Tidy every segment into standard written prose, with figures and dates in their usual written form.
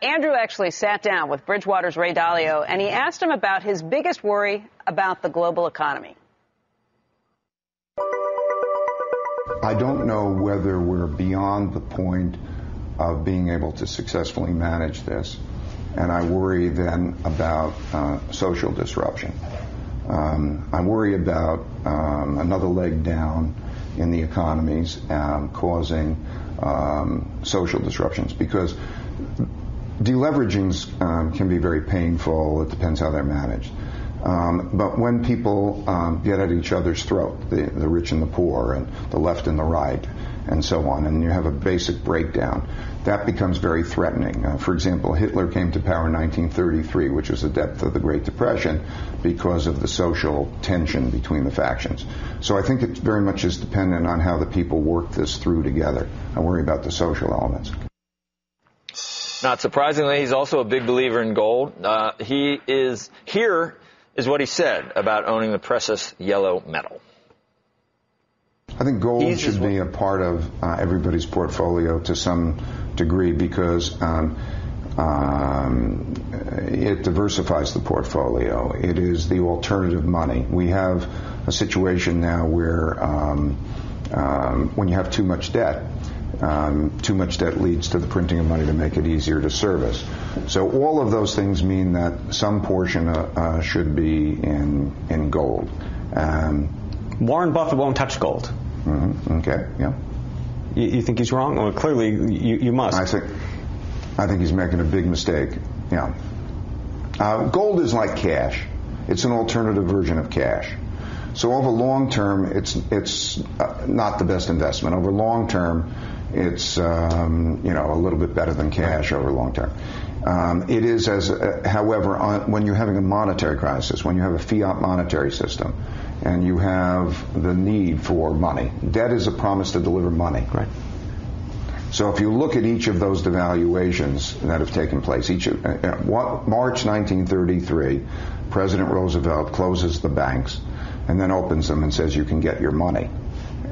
Andrew actually sat down with Bridgewater's Ray Dalio, and he asked him about his biggest worry about the global economy. I don't know whether we're beyond the point of being able to successfully manage this, and I worry then about social disruption. I worry about another leg down in the economies causing social disruptions, because deleveragings can be very painful. It depends how they're managed. But when people get at each other's throat, the rich and the poor, and the left and the right, and so on, and you have a basic breakdown, that becomes very threatening. For example, Hitler came to power in 1933, which was the depth of the Great Depression, because of the social tension between the factions. So I think it very much is dependent on how the people work this through together. I worry about the social elements. Not surprisingly, he's also a big believer in gold. Here is what he said about owning the precious yellow metal. I think gold should be a part of everybody's portfolio to some degree, because it diversifies the portfolio. It is the alternative money. We have a situation now where when you have too much debt leads to the printing of money to make it easier to service. So all of those things mean that some portion should be in gold. Warren Buffett won't touch gold. Mm-hmm. Okay, yeah. You think he's wrong? Well, clearly you must. I think he's making a big mistake. Yeah. Gold is like cash. It's an alternative version of cash. So over long term, it's not the best investment. Over long term, it's a little bit better than cash over long term. It is, however, when you're having a monetary crisis, when you have a fiat monetary system, and you have the need for money, debt is a promise to deliver money. Right. So if you look at each of those devaluations that have taken place, March 1933, President Roosevelt closes the banks and then opens them and says you can get your money.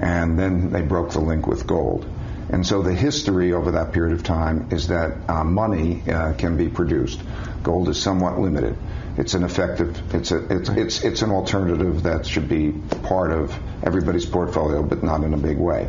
And then they broke the link with gold. And so the history over that period of time is that money can be produced. Gold is somewhat limited. It's an effective, it's an alternative that should be part of everybody's portfolio, but not in a big way.